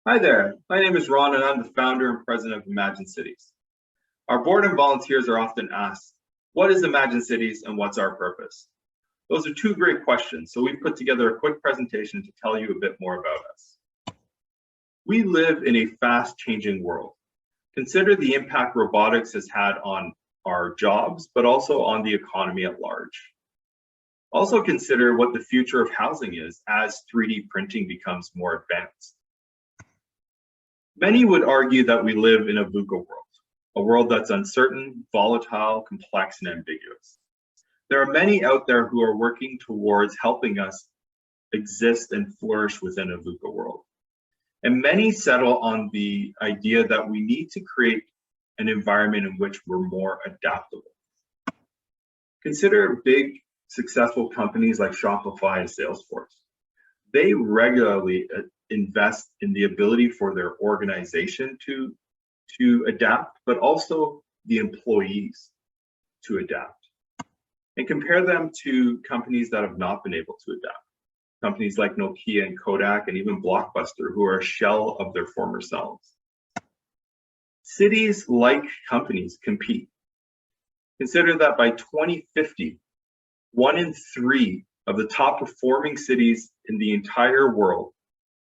Hi there, my name is Ron and I'm the founder and president of Imagine Cities. Our board and volunteers are often asked, what is Imagine Cities and what's our purpose? Those are two great questions, so we've put together a quick presentation to tell you a bit more about us. We live in a fast-changing world. Consider the impact robotics has had on our jobs, but also on the economy at large. Also consider what the future of housing is as 3D printing becomes more advanced. Many would argue that we live in a VUCA world, a world that's uncertain, volatile, complex, and ambiguous. There are many out there who are working towards helping us exist and flourish within a VUCA world. And many settle on the idea that we need to create an environment in which we're more adaptable. Consider big, successful companies like Shopify and Salesforce. They regularly invest in the ability for their organization to adapt, but also the employees to adapt. And compare them to companies that have not been able to adapt. Companies like Nokia and Kodak and even Blockbuster, who are a shell of their former selves. Cities, like companies, compete. Consider that by 2050, 1 in 3 of the top performing cities in the entire world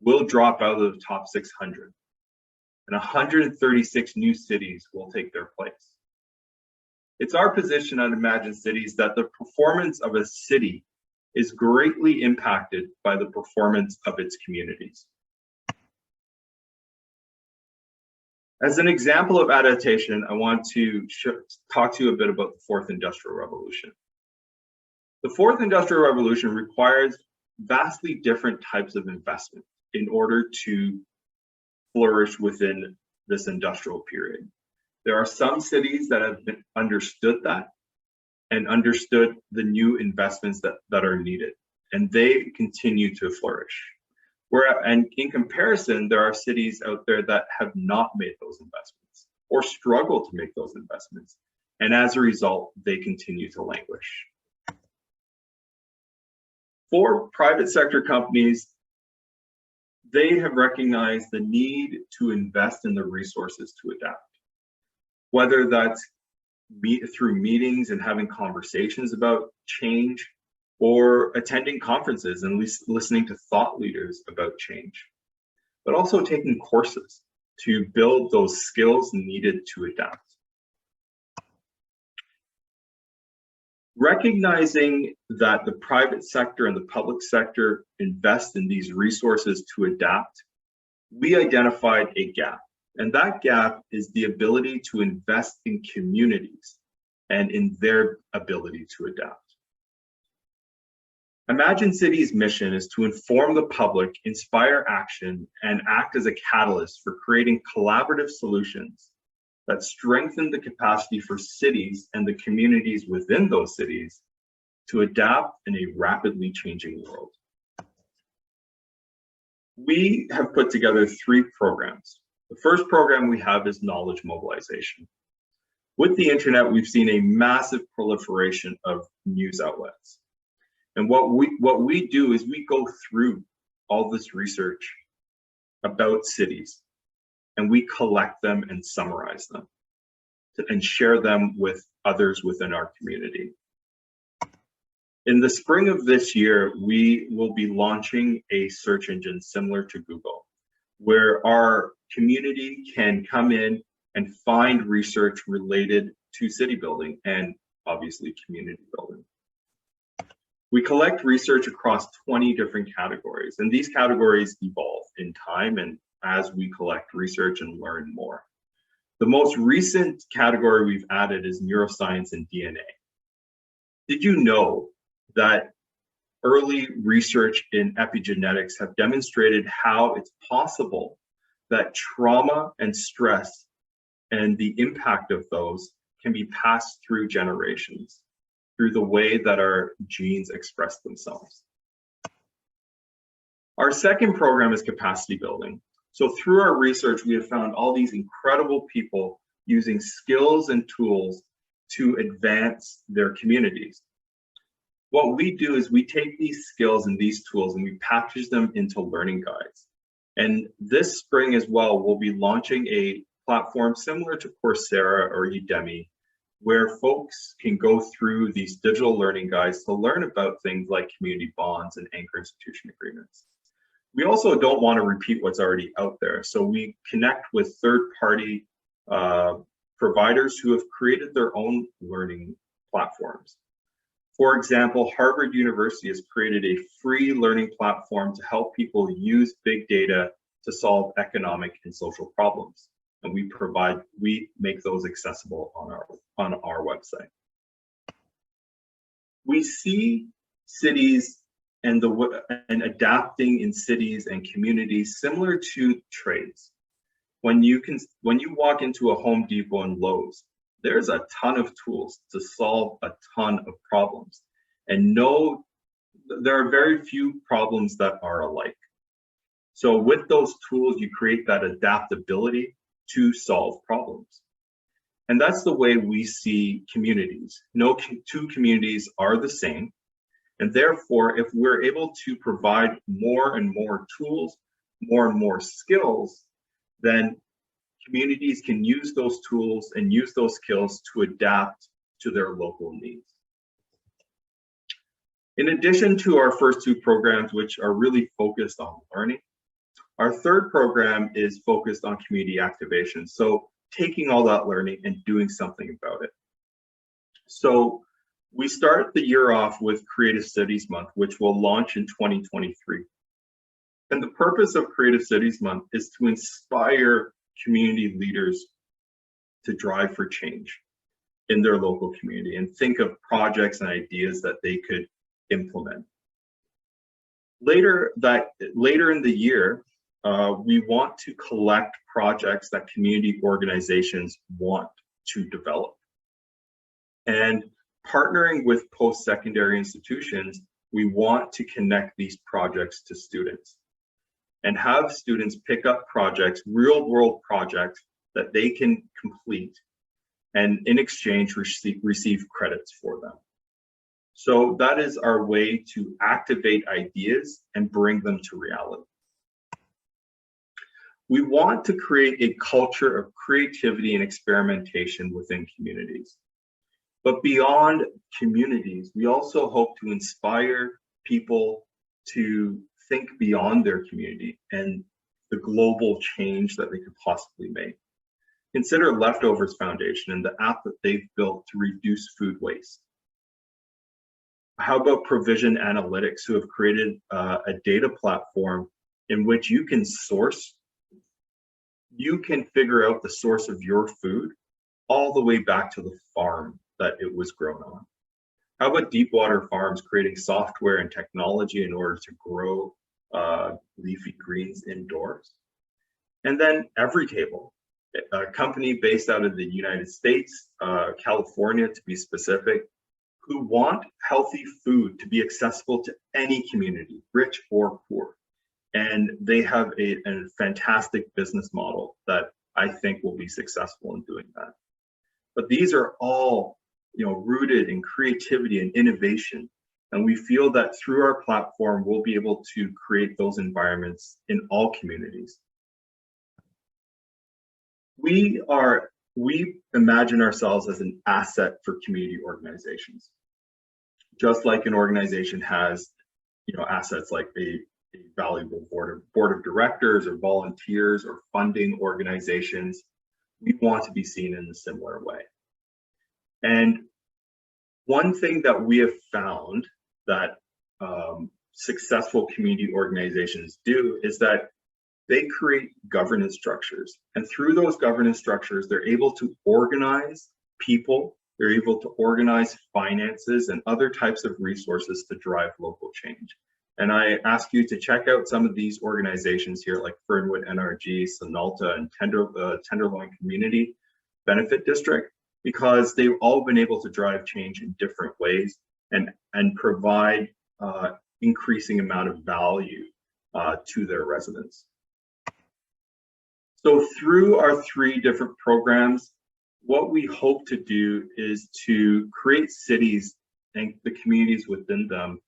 will drop out of the top 600, and 136 new cities will take their place. It's our position on Imagine Cities that the performance of a city is greatly impacted by the performance of its communities. As an example of adaptation, I want to talk to you a bit about the Fourth Industrial Revolution. The Fourth Industrial Revolution requires vastly different types of investment in order to flourish within this industrial period. There are some cities that have understood that and understood the new investments that are needed, and they continue to flourish. And in comparison, there are cities out there that have not made those investments or struggle to make those investments, and as a result, they continue to languish. For private sector companies, they have recognized the need to invest in the resources to adapt, whether that's through meetings and having conversations about change, or attending conferences and listening to thought leaders about change, but also taking courses to build those skills needed to adapt. Recognizing that the private sector and the public sector invest in these resources to adapt, we identified a gap. And that gap is the ability to invest in communities and in their ability to adapt. Imagine Cities' mission is to inform the public, inspire action, and act as a catalyst for creating collaborative solutions that strengthen the capacity for cities and the communities within those cities to adapt in a rapidly changing world. We have put together 3 programs. The first program we have is knowledge mobilization. With the internet, we've seen a massive proliferation of news outlets. And what we do is we go through all this research about cities, and we collect them and summarize them and share them with others within our community. In the spring of this year, we will be launching a search engine similar to Google, where our community can come in and find research related to city building and obviously community building. We collect research across 20 different categories, and these categories evolve in time and as we collect research and learn more. The most recent category we've added is neuroscience and DNA. Did you know that early research in epigenetics have demonstrated how it's possible that trauma and stress and the impact of those can be passed through generations, through the way that our genes express themselves? Our second program is capacity building. So through our research, we have found all these incredible people using skills and tools to advance their communities. What we do is we take these skills and these tools and we package them into learning guides. And this spring as well, we'll be launching a platform similar to Coursera or Udemy, where folks can go through these digital learning guides to learn about things like community bonds and anchor institution agreements. We also don't want to repeat what's already out there, so we connect with third-party providers who have created their own learning platforms. For example, Harvard University has created a free learning platform to help people use big data to solve economic and social problems. And we make those accessible on our website. We see cities and adapting in cities and communities similar to trades. When you walk into a Home Depot and Lowe's, there's a ton of tools to solve a ton of problems. And there are very few problems that are alike. So with those tools, you create that adaptability to solve problems. And that's the way we see communities. No two communities are the same. And therefore, if we're able to provide more and more tools, more and more skills, then communities can use those tools and use those skills to adapt to their local needs. In addition to our first two programs, which are really focused on learning, our third program is focused on community activation. So taking all that learning and doing something about it. So we start the year off with Creative Cities Month, which will launch in 2023. And the purpose of Creative Cities Month is to inspire community leaders to drive for change in their local community and think of projects and ideas that they could implement. Later in the year, we want to collect projects that community organizations want to develop. And partnering with post-secondary institutions, we want to connect these projects to students and have students pick up projects, real-world projects that they can complete and in exchange receive credits for them. So that is our way to activate ideas and bring them to reality. We want to create a culture of creativity and experimentation within communities. But beyond communities, we also hope to inspire people to think beyond their community and the global change that they could possibly make. Consider Leftovers Foundation and the app that they've built to reduce food waste. How about Provision Analytics, who have created a data platform in which you can figure out the source of your food all the way back to the farm that it was grown on. How about Deepwater Farms creating software and technology in order to grow leafy greens indoors? And then Everytable, a company based out of the United States, California to be specific, who want healthy food to be accessible to any community, rich or poor. And they have a fantastic business model that I think will be successful in doing that. But these are all, rooted in creativity and innovation. And we feel that through our platform, we'll be able to create those environments in all communities. We imagine ourselves as an asset for community organizations. Just like an organization has, assets like a valuable board of directors or volunteers or funding organizations, we want to be seen in a similar way. And one thing that we have found that successful community organizations do is that they create governance structures. And through those governance structures, they're able to organize people, they're able to organize finances and other types of resources to drive local change. And I ask you to check out some of these organizations here, like Fernwood NRG, Sonalta, and Tenderloin Community Benefit District, because they've all been able to drive change in different ways and provide increasing amount of value to their residents. So through our 3 different programs, what we hope to do is to create cities and the communities within them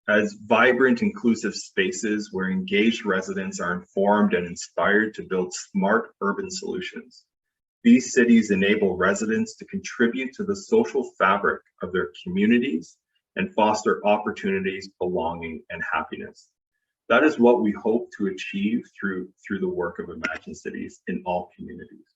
as vibrant, inclusive spaces where engaged residents are informed and inspired to build smart urban solutions. These cities enable residents to contribute to the social fabric of their communities and foster opportunities, belonging, and happiness. That is what we hope to achieve through the work of Imagine Cities in all communities.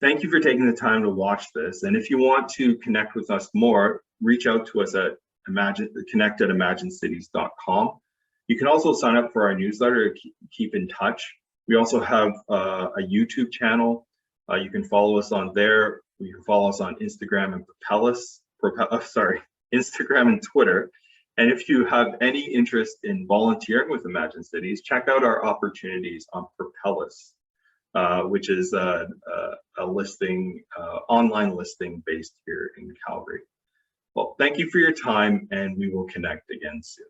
Thank you for taking the time to watch this. And if you want to connect with us more, reach out to us at connect@imagincities.com. You can also sign up for our newsletter to keep in touch. We also have a YouTube channel. You can follow us on there. You can follow us on Instagram and Instagram and Twitter. And if you have any interest in volunteering with Imagine Cities, check out our opportunities on Propellus, which is a listing, online listing based here in Calgary. Well, thank you for your time, and we will connect again soon.